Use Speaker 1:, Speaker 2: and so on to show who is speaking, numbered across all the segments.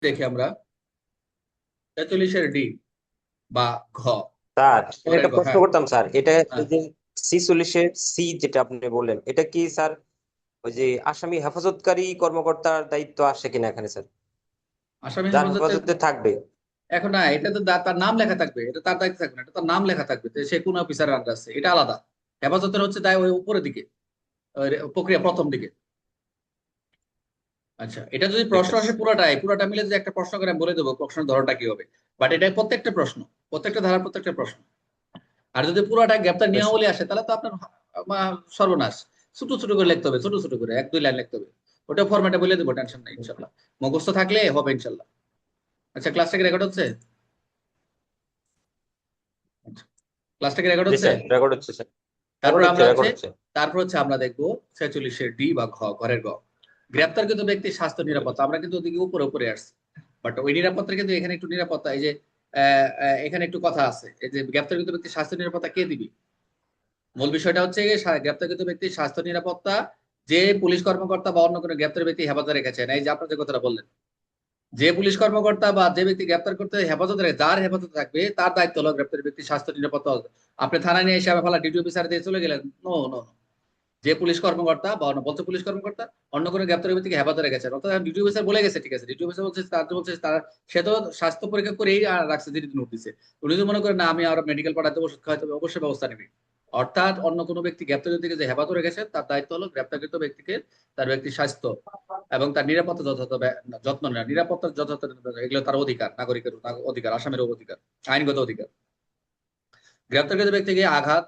Speaker 1: দেখি আমরা 43-এর ডি বা ঘ।
Speaker 2: স্যার আমি
Speaker 1: ঘরের
Speaker 2: একটা
Speaker 1: ঘ,
Speaker 2: প্রশ্ন
Speaker 1: হ্যাঁ।
Speaker 2: করতাম স্যার, এটা
Speaker 1: হ্যাঁ,
Speaker 2: এই যে 46-এর সি যেটা আপনি বললেন, এটা কি স্যার ওই যে আসামি হেফাজতকারী কর্মকর্তার দায়িত্ব আসে কিনা এখানে স্যার?
Speaker 1: আসামি
Speaker 2: যার
Speaker 1: হেফাজতে
Speaker 2: হেফাজতে থাকবে।
Speaker 1: এখন না, এটা তো তার নাম লেখা থাকবে, এটা তার দায়িত্ব থাকবে না, এটা তার নাম লেখা থাকবে যে সে কোন অফিসারের আন্ডার আছে, এটা আলাদা। হেফাজতের হচ্ছে দায় ওই উপরের দিকে, ওই প্রক্রিয়া প্রথম দিকে। আচ্ছা, এটা যদি
Speaker 2: ঠিক
Speaker 1: প্রশ্ন
Speaker 2: আছে।
Speaker 1: আসে পুরাটাই পুরাটা মিলে যদি একটা প্রশ্ন করে আমি বলে দেবো প্রশ্নের ধরনটা কি হবে। বাট এটা প্রত্যেকটা প্রশ্ন, প্রত্যেকটা ধারার প্রত্যেকটা প্রশ্ন। আর যদি পুরাটা গ্রেপ্তার
Speaker 2: বেশ।
Speaker 1: নিয়মাবলী আসে তাহলে তো আপনার সর্বনাশ। ছোট ছোট করে লিখতে হবে, ছোট ছোট করে 1-2 লাইন লিখতে হবে। ওটা ফরম্যাটে বলে দেবো, টেনশন নাই ইনশাল্লাহ। মুখস্থ থাকলে হবে ইনশাল্লাহ। আচ্ছা, ক্লাসটা কি রেকর্ড হচ্ছে? আচ্ছা, ক্লাসটা কি রেকর্ড
Speaker 2: জি
Speaker 1: হচ্ছে?
Speaker 2: স্যার, রেকর্ড হচ্ছে স্যার।
Speaker 1: তারপর
Speaker 2: রেকর্ড হচ্ছে,
Speaker 1: আমরা হচ্ছে
Speaker 2: রেকর্ড হচ্ছে।
Speaker 1: আমরা দেখবো 46-এর ডি বা ঘ, ঘরের ঘ। গ্রেপ্তারকৃত ব্যক্তির স্বাস্থ্য নিরাপত্তা, আমরা কিন্তু ওদিকে উপরে উপরে আসছি। বাট ওই নিরাপত্তা কিন্তু এখানে একটু নিরাপত্তা, এই যে এখানে একটু কথা আছে, এই যে গ্রেপ্তারকৃত ব্যক্তির স্বাস্থ্য নিরাপত্তা কে দিবি। মূল বিষয়টা হচ্ছে গিয়ে গ্রেপ্তারকৃত ব্যক্তির স্বাস্থ্য নিরাপত্তা যে পুলিশ কর্মকর্তা বা অন্য কোনো গ্রেপ্তার ব্যক্তি হেফাজতে রেখেছেন, এই যে আপনার যে কথাটা বললেন, যে পুলিশ কর্মকর্তা বা যে ব্যক্তি গ্রেপ্তার করতে হেফাজতে রাখে, যার হেফাজতে থাকবে তার দায়িত্ব হলো গ্রেপ্তার ব্যক্তির স্বাস্থ্য নিরাপত্তা। আপনি থানায় নিয়ে এসে ফেলা ডিউটি অফিসার দিয়ে চলে গেলেন, নো নো। যে পুলিশ কর্মকর্তা বা অন্য বলছে পুলিশ কর্মকর্তা অন্য কোনো গ্রেপ্তার ব্যক্তিকে হেফাজতে রেখেছেন, অর্থাৎ ডিউটি অফিসার বলে গেছে, ঠিক আছে, ডিউটি অফিসার বলছে, তার যে বলছে তার, সে তো স্বাস্থ্য পরীক্ষা করেই রাখছে, যিনি নোট দিচ্ছে। উনি যদি মনে করেন না আমি আর মেডিকেল পাঠাতে ওষুধ খাওয়াতে হবে, অবশ্যই ব্যবস্থা নেবে। অর্থাৎ অন্য কোনো ব্যক্তি গ্রেপ্তার ব্যক্তিকে যে হেফাজতে রেখেছেন তার দায়িত্ব হলো গ্রেপ্তারকৃত ব্যক্তিকে তার ব্যক্তির স্বাস্থ্য এবং তার নিরাপত্তা যথাযথ যত্ন নেওয়া, নিরাপত্তার যথাযথ, এগুলো তার অধিকার, নাগরিকের অধিকার, আসামের অধিকার, আইনগত অধিকার। গ্রেপ্তারকৃত ব্যক্তিকে আঘাত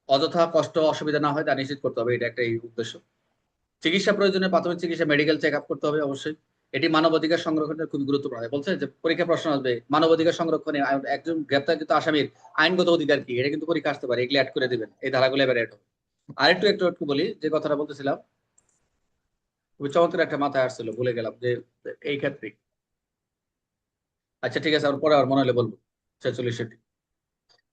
Speaker 1: অযথা কষ্ট অসুবিধা না হয় তা নিশ্চিত করতে হবে, এটা একটা এই উদ্দেশ্য। চিকিৎসা প্রয়োজনে প্রাথমিক চিকিৎসা মেডিকেল চেক আপ করতে হবে অবশ্যই। এটি মানবাধিকার সংরক্ষণের খুবই গুরুত্বপূর্ণ। বলছে যে পরীক্ষা প্রশ্ন আসবে মানবাধিকার সংরক্ষণে একজন গ্রেপ্তারকৃত আসামির আইনগত অধিকার কি, এটা কিন্তু পরীক্ষা আসতে পারে, এগুলো অ্যাড করে দিবেন, এই ধারাগুলো এবার অ্যাড হবে। আরেকটু একটু একটু বলি, যে কথাটা বলতেছিলাম, খুবই চমৎকার একটা মাথায় আসছিল, ভুলে গেলাম যে এই ক্ষেত্রে। আচ্ছা ঠিক আছে, আমার পরে আর মনে হলে বলবো। 46।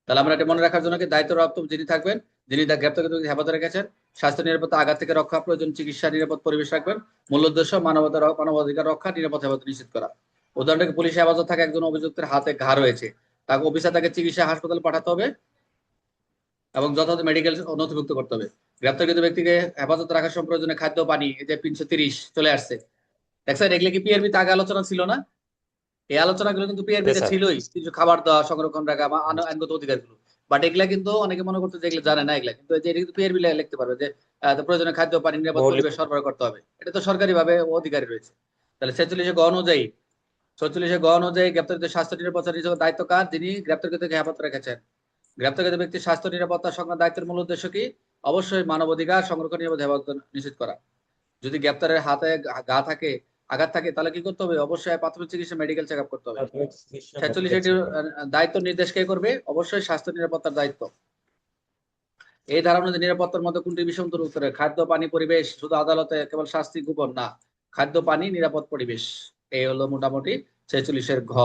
Speaker 1: তাহলে আমরা এটা মনে রাখার জন্য কি, দায়িত্বপ্রাপ্ত যিনি থাকবেন, যিনি তার গ্রেপ্তারকৃত হেফাজতে রেখেছেন, স্বাস্থ্য নিরাপত্তা আঘাত থেকে রক্ষা, প্রয়োজন চিকিৎসা, নিরাপদ পরিবেশ রাখবেন। মূল উদ্দেশ্য মানবাধিকার রক্ষা, নিরাপদ হেফাজত নিশ্চিত করা। উদাহরণকে পুলিশ হেফাজত থাকে একজন অভিযুক্তের হাতে ঘা রয়েছে, তাকে অফিসার তাকে চিকিৎসা হাসপাতালে পাঠাতে হবে এবং যথাযথ মেডিকেল নথিভুক্ত করতে হবে। গ্রেপ্তারকৃত ব্যক্তিকে হেফাজত রাখার সময় প্রয়োজনে খাদ্য পানি, এই যে 330 চলে আসছে, দেখছেন, এগুলো কি পিআরবি তে আগে আলোচনা ছিল না? এই আলোচনাগুলো কিন্তু পিআরবি
Speaker 2: জি
Speaker 1: তে
Speaker 2: স্যার।
Speaker 1: ছিলই, কিছু খাবার দেওয়া, সংরক্ষণ রাখা বা আইনগত অধিকার গুলো। বাট এগুলা কিন্তু অনেকে মনে করতে যে এগুলো জানে না, এগুলা কিন্তু এটা কিন্তু পিআরবি লিখতে পারবে যে প্রয়োজনে খাদ্য পানি নিরাপদ
Speaker 2: মৌলিক।
Speaker 1: পরিবেশ সরবরাহ করতে হবে, এটা তো সরকারি ভাবে অধিকারী রয়েছে। তাহলে 46 গ অনুযায়ী গ্রেপ্তারিত স্বাস্থ্য নিরাপত্তা নিশ্চিত দায়িত্ব কার, যিনি গ্রেপ্তারকৃত হেফাজতে রেখেছেন। গ্রেপ্তারকৃত ব্যক্তির স্বাস্থ্য নিরাপত্তা সংক্রান্ত দায়িত্বের মূল উদ্দেশ্য কি? অবশ্যই মানবাধিকার সংরক্ষণ, নিরাপদ হেফাজত নিশ্চিত করা। যদি গ্রেপ্তারের হাতে গা থাকে, আঘাত থাকে, তাহলে কি করতে হবে? অবশ্যই প্রাথমিক চিকিৎসা মেডিকেল চেক আপ করতে হবে।
Speaker 2: প্রাথমিক চিকিৎসা
Speaker 1: 46
Speaker 2: মেডিকেল
Speaker 1: এটির
Speaker 2: চেকআপ।
Speaker 1: দায়িত্ব নির্দেশ কে করবে? অবশ্যই স্বাস্থ্য নিরাপত্তার দায়িত্ব। এই ধারা অনুযায়ী নিরাপত্তার মধ্যে কোনটি বিষয় অন্তর্ভুক্ত করে? খাদ্য পানি পরিবেশ, শুধু আদালতে কেবল শাস্তি গোপন না, খাদ্য পানি নিরাপদ পরিবেশ। এই হলো মোটামুটি 46-এর ঘ।